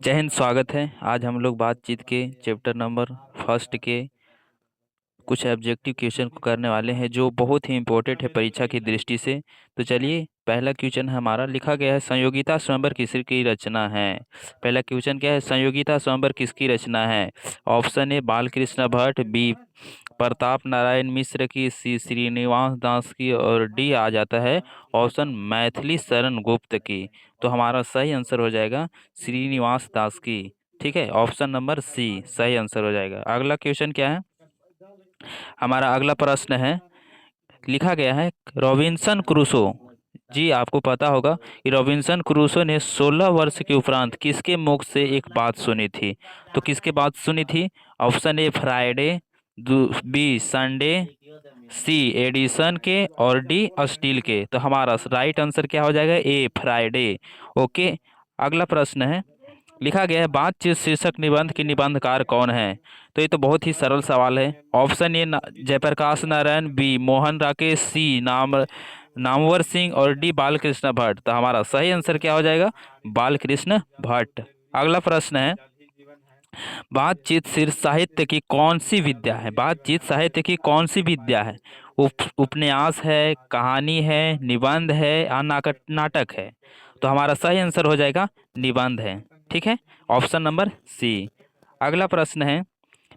जय हिंद। स्वागत है। आज हम लोग बातचीत के चैप्टर नंबर फर्स्ट के कुछ ऑब्जेक्टिव क्वेश्चन को करने वाले हैं जो बहुत ही इम्पोर्टेंट है परीक्षा की दृष्टि से। तो चलिए, पहला क्वेश्चन हमारा लिखा गया है, संयोगिता स्वयंवर किसकी रचना है। पहला क्वेश्चन क्या है, संयोगिता स्वयंवर किसकी रचना है। Option A Balkrishna Bhatt, B Pratap Narayan Mishra की, सी श्रीनिवास दास की, और डी आ जाता है ऑप्शन मैथिली शरण गुप्त की। तो हमारा सही आंसर हो जाएगा श्रीनिवास दास की। ठीक है, ऑप्शन नंबर सी सही आंसर हो जाएगा। अगला क्वेश्चन क्या है, हमारा अगला प्रश्न है, लिखा गया है रॉबिन्सन क्रूसो। जी आपको पता होगा कि रॉबिन्सन क्रूसो ने 16 वर्ष के उपरांत किसके मुख से एक बात सुनी थी। तो किसके बात सुनी थी। Option A Friday, B Sunday, C Edison के, और डी स्टील के। तो हमारा राइट आंसर क्या हो जाएगा, ए फ्राइडे। ओके। अगला प्रश्न है, लिखा गया है बातचीत शीर्षक निबंध की निबंधकार कौन है। तो ये तो बहुत ही सरल सवाल है। Option A Jayaprakash Narayan, B Mohan Rakesh, C Namvar Singh, और डी बालकृष्ण भट्ट। तो हमारा सही आंसर क्या हो जाएगा, बालकृष्ण भट्ट। अगला प्रश्न है, बातचीत शीर्ष साहित्य की कौन सी विद्या है। बातचीत साहित्य की कौन सी विद्या है। उपन्यास है, कहानी है, निबंध है, या नाटक है। तो हमारा सही आंसर हो जाएगा निबंध है। ठीक है, ऑप्शन नंबर सी। अगला प्रश्न है,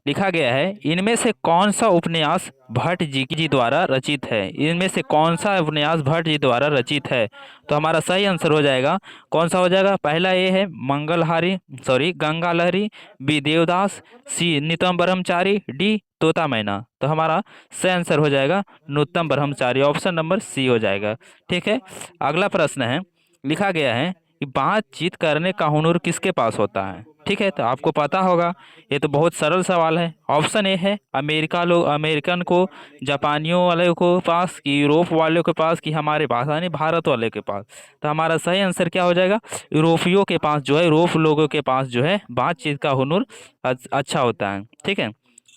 लिखा गया है इनमें से कौन सा उपन्यास भट्ट जी द्वारा रचित है। इनमें से कौन सा उपन्यास भट्ट जी द्वारा रचित है। तो हमारा सही आंसर हो जाएगा, कौन सा हो जाएगा, पहला ए है गंगा लहरी, बी देवदास, सी नितंब ब्रह्मचारी, डी तोता मैना। तो हमारा सही आंसर हो जाएगा नूतम ब्रह्मचारी, ऑप्शन नंबर सी हो जाएगा। ठीक है, अगला प्रश्न है, लिखा गया है कि बातचीत करने का हुनर किसके पास होता है। ठीक है, तो आपको पता होगा, ये तो बहुत सरल सवाल है। ऑप्शन ए है अमेरिकन को, जापानियों वाले को पास, कि यूरोप वाले के पास, कि हमारे पास यानी भारत वाले के पास। तो हमारा सही आंसर क्या हो जाएगा, यूरोपियों के पास जो है, यूरोप लोगों के पास जो है बातचीत का हुनर अच्छा होता है। ठीक है,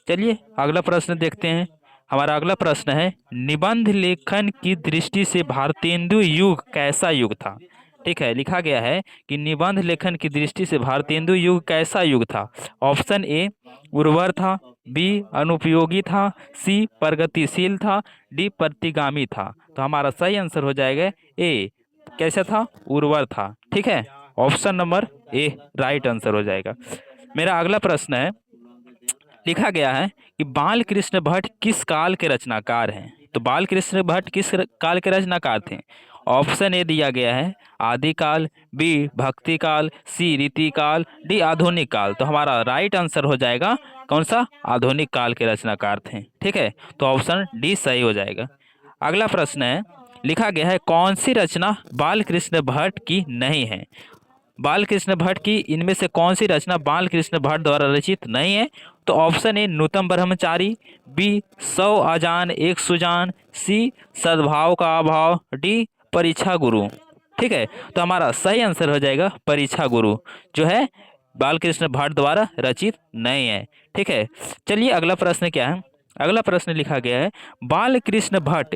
चलिए अगला प्रश्न देखते हैं। हमारा अगला प्रश्न है, निबंध लेखन की दृष्टि से भारतेंदु युग कैसा युग था। ठीक है, लिखा गया है कि निबंध लेखन की दृष्टि से भारतेंदु युग कैसा युग था। ऑप्शन ए उर्वर था, बी अनुपयोगी था, सी प्रगतिशील था, डी प्रतिगामी था। तो हमारा सही आंसर हो जाएगा ए, कैसा था, उर्वर था। ठीक है, ऑप्शन नंबर ए राइट आंसर हो जाएगा। मेरा अगला प्रश्न है, लिखा गया है कि बाल कृष्ण भट्ट किस काल के रचनाकार हैं। तो बाल कृष्ण भट्ट किस काल के रचनाकार थे। ऑप्शन ए दिया गया है आदिकाल, बी भक्ति काल, सी रीति काल, डी आधुनिक काल। तो हमारा राइट आंसर हो जाएगा कौन सा, आधुनिक काल के रचनाकार थे। ठीक है, तो ऑप्शन डी सही हो जाएगा। अगला प्रश्न है, लिखा गया है कौन सी रचना बाल कृष्ण भट्ट की नहीं है। बालकृष्ण भट्ट की इनमें से कौन सी रचना बालकृष्ण भट्ट द्वारा रचित नहीं है। तो ऑप्शन ए नूतम ब्रह्मचारी, बी 100 अजान एक सुजान, सी सद्भाव का अभाव, डी परीक्षा गुरु। ठीक है, तो हमारा सही आंसर हो जाएगा परीक्षा गुरु, जो है बालकृष्ण भट्ट द्वारा रचित नहीं है। ठीक है, चलिए अगला प्रश्न क्या है। अगला प्रश्न लिखा गया है बालकृष्ण भट्ट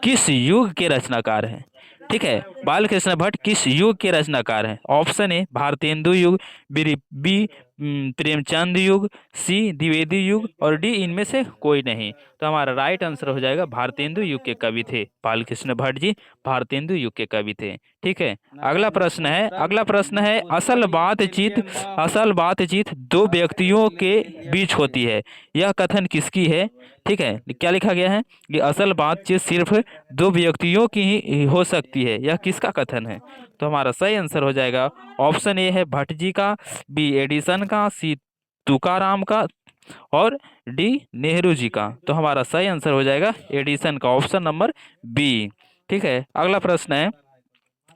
किस युग के रचनाकार हैं। ठीक है, बालकृष्ण भट्ट किस युग के रचनाकार हैं। ऑप्शन ए भारतेंदु युग, बी प्रेमचंद युग, सी द्विवेदी युग, और डी इनमें से कोई नहीं। तो हमारा राइट आंसर हो जाएगा भारतेंदु युग के कवि थे बालकृष्ण भट्ट जी, भारतेंदु युग के कवि थे। ठीक है, अगला प्रश्न है असल बातचीत दो व्यक्तियों के बीच होती है, यह कथन किसकी है। ठीक है, क्या लिखा गया है कि असल बातचीत सिर्फ दो व्यक्तियों की ही हो सकती है, यह किसका कथन है। तो हमारा सही आंसर हो जाएगा ऑप्शन ए है भट्ट जी का, बी एडिसन का, सी तुकाराम का, और डी नेहरू जी का। तो हमारा सही आंसर हो जाएगा एडिसन का, ऑप्शन नंबर बी। ठीक है, अगला प्रश्न है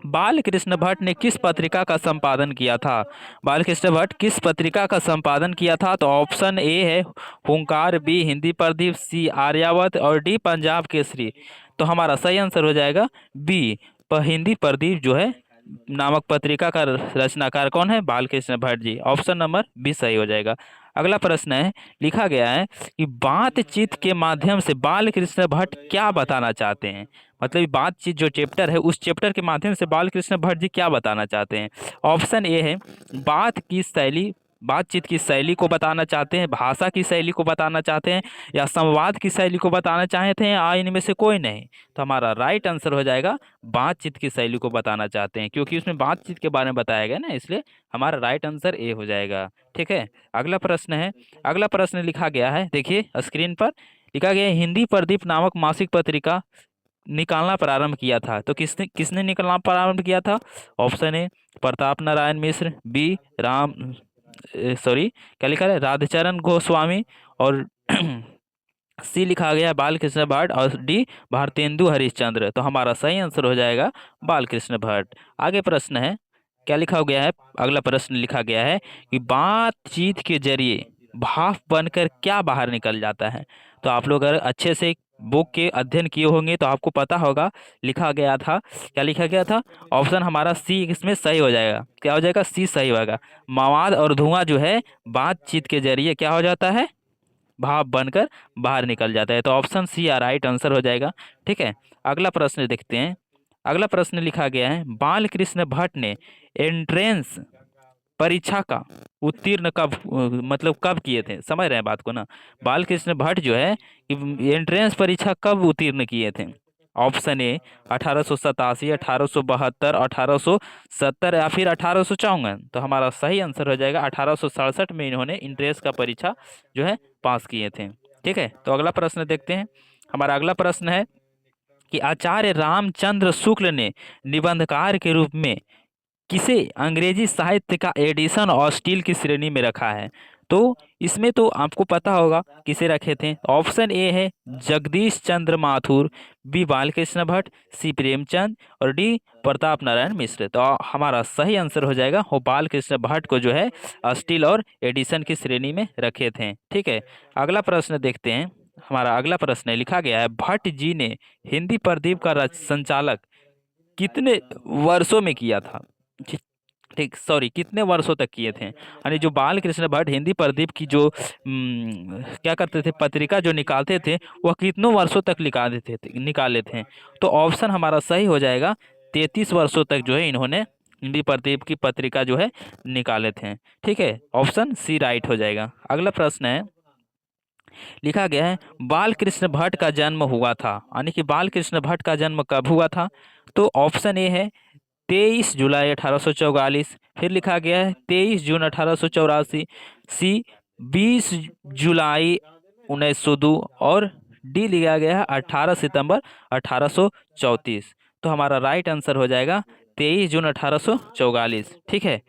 बालकृष्ण भट्ट ने किस पत्रिका का संपादन किया था। बालकृष्ण भट्ट किस पत्रिका का संपादन किया था। तो ऑप्शन ए है हुंकार, बी हिंदी प्रदीप, सी आर्यावत, और डी पंजाब केसरी। तो हमारा सही आंसर हो जाएगा बी हिंदी प्रदीप जो है नामक पत्रिका का रचनाकार कौन है? Balkrishna Bhatt ji. Option number B सही हो जाएगा। अगला प्रश्न है, लिखा गया है कि बातचीत के माध्यम से बालकृष्ण भट्ट क्या बताना चाहते हैं? मतलब बातचीत जो चैप्टर है, उस चैप्टर के माध्यम से बालकृष्ण भट्ट जी क्या बताना चाहते हैं? ऑप्शन ए है बातचीत की शैली को बताना चाहते हैं, भाषा की शैली को बताना चाहते हैं, या संवाद की शैली को बताना चाहते हैं, या इनमें से कोई नहीं। तो हमारा राइट आंसर हो जाएगा बातचीत की शैली को बताना चाहते हैं, क्योंकि उसमें बातचीत के बारे में बताया गया ना, इसलिए हमारा राइट आंसर ए हो जाएगा। ठीक है, अगला प्रश्न है। अगला प्रश्न लिखा गया है, देखिए स्क्रीन पर लिखा गया है, हिंदी प्रदीप नामक मासिक पत्रिका निकालना प्रारंभ किया था। तो किसने किसने निकालना प्रारंभ किया था? Option A Pratap Narayan Mishra, B Ram sorry क्या लिखा है, राधचरण गोस्वामी, और सी लिखा गया है बालकृष्ण भट्ट, और डी भारतेंदु हरिश्चंद्र। तो हमारा सही आंसर हो जाएगा बालकृष्ण भट्ट। आगे प्रश्न है, क्या लिखा गया है? अगला प्रश्न लिखा गया है कि बातचीत के जरिए भाव बनकर क्या बाहर निकल जाता है? तो आप लोग अगर अच्छे से बुक के अध्ययन किए होंगे तो आपको पता होगा, लिखा गया था, क्या लिखा गया था? ऑप्शन हमारा सी इसमें सही हो जाएगा। क्या हो जाएगा? सी सही होगा। मवाद और धुआं जो है बातचीत के जरिए क्या हो जाता है? भाप बनकर बाहर निकल जाता है। तो ऑप्शन सी राइट आंसर हो जाएगा। ठीक है, अगला प्रश्न देखते हैं। अगला प्रश्न लिखा गया है, बालकृष्ण भट्ट ने एंट्रेंस परीक्षा का उत्तीर्ण कब मतलब कब किए थे? समझ रहे हैं बात को ना? बालकृष्ण भट्ट जो है एंट्रेंस परीक्षा कब उत्तीर्ण किए थे? ऑप्शन ए 1887, 1872, 1870, या फिर 1854। तो हमारा सही आंसर हो जाएगा 1867 में इन्होंने इंट्रेंस का परीक्षा जो है पास किए थे। ठीक है, तो अगला प्रश्न देखते हैं। हमारा अगला प्रश्न है कि आचार्य रामचंद्र शुक्ल ने निबंधकार के रूप में किसे अंग्रेजी साहित्य का एडिशन और स्टील की श्रेणी में रखा है? तो इसमें तो आपको पता होगा किसे रखे थे। ऑप्शन ए है जगदीश चंद्र माथुर, बी बालकृष्ण भट्ट, सी प्रेमचंद, और डी प्रताप नारायण मिश्र। तो हमारा सही आंसर हो जाएगा वो बालकृष्ण भट्ट को जो है स्टील और एडिशन की श्रेणी में रखे थे। ठीक है, अगला प्रश्न देखते हैं। हमारा अगला प्रश्न है, लिखा गया है, भट्ट जी ने हिंदी प्रदीप का संचालक कितने वर्षों में किया था? ठीक ठीक, सॉरी, कितने वर्षों तक किए थे? यानी जो बालकृष्ण भट्ट हिंदी प्रदीप की जो क्या करते थे, पत्रिका जो निकालते थे, वह कितनों वर्षों तक निकाले थे? तो ऑप्शन हमारा सही हो जाएगा 33 वर्षों तक जो है इन्होंने हिंदी प्रदीप की पत्रिका जो है निकाले थे। ठीक है, ऑप्शन सी राइट हो जाएगा। अगला प्रश्न है, लिखा गया है, बालकृष्ण भट्ट का जन्म हुआ था, यानी कि बालकृष्ण भट्ट का जन्म कब हुआ था? तो ऑप्शन ए है 23 जुलाई 1844, फिर लिखा गया है 23 जून 1884, सी 20 जुलाई 1902, और डी लिखा गया है 18 सितंबर 1834। तो हमारा राइट आंसर हो जाएगा 23 जून 1844। ठीक है,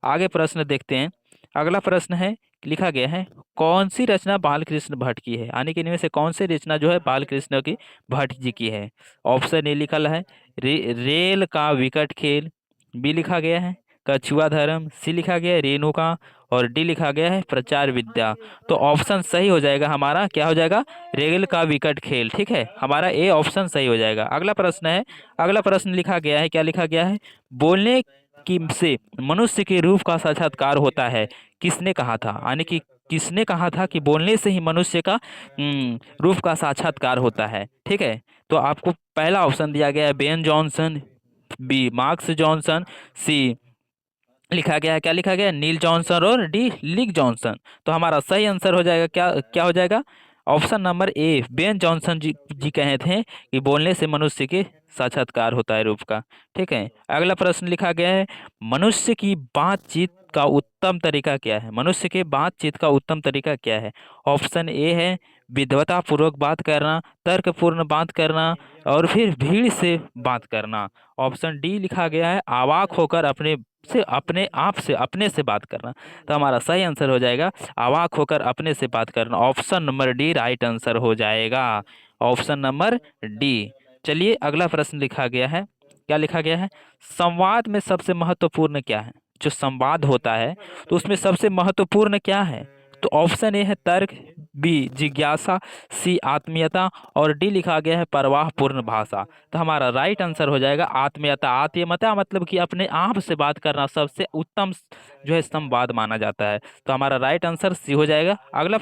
आगे प्रश्न देखते हैं। अगला प्रश्न है, लिखा गया है, कौन सी रचना बालकृष्ण भट्ट की है? यानी कि इनमें से कौन सी रचना जो है बालकृष्ण की भट्ट जी की है? ऑप्शन ए लिखा है रेल का विकट खेल, बी लिखा गया है कछुआ धर्म, सी लिखा गया है रेणुका, और डी लिखा गया है प्रचार विद्या। तो ऑप्शन सही हो जाएगा हमारा, क्या हो जाएगा? रेल का विकट खेल। ठीक है, हमारा ए ऑप्शन सही हो जाएगा। अगला प्रश्न है, अगला प्रश्न लिखा गया है, क्या लिखा गया है, बोलने की से मनुष्य के रूप का साक्षात्कार होता है, किसने कहा था? यानी कि किसने कहा था कि बोलने से ही मनुष्य का रूप का साक्षात्कार होता है? ठीक है, तो आपको पहला ऑप्शन दिया गया है Ben Jonson, B Marks Johnson, C लिखा गया है, क्या लिखा गया है, नील जॉनसन, और डी लिक जॉनसन। तो हमारा सही आंसर हो जाएगा, क्या क्या हो जाएगा? Option number A Ben Jonson ji कहे थे कि बोलने से मनुष्य के साक्षात्कार होता है रूप का। ठीक है, अगला प्रश्न लिखा गया है, मनुष्य की बातचीत का उत्तम तरीका क्या है? मनुष्य के बातचीत का उत्तम तरीका क्या है? ऑप्शन ए है विद्वता पूर्वक बात करना, तर्कपूर्ण बात करना, और फिर भीड़ से बात करना। ऑप्शन डी लिखा गया है अवाक होकर अपने से बात करना। तो हमारा सही आंसर हो जाएगा अवाक होकर अपने से बात करना। Option number D right answer हो जाएगा, ऑप्शन नंबर डी। चलिए, अगला प्रश्न लिखा गया है, क्या लिखा गया है, संवाद में सबसे महत्वपूर्ण क्या है? जो संवाद होता है तो उसमें सबसे महत्वपूर्ण क्या है? तो ऑप्शन ए है तर्क, बी जिज्ञासा, सी आत्मीयता और डी लिखा गया है परवाह पूर्ण भाषा। तो हमारा राइट आंसर हो जाएगा आत्मीयता। आत्मीयता मतलब कि अपने आप से बात करना सबसे उत्तम जो है संवाद माना जाता है। तो हमारा राइट आंसर सी हो जाएगा। अगला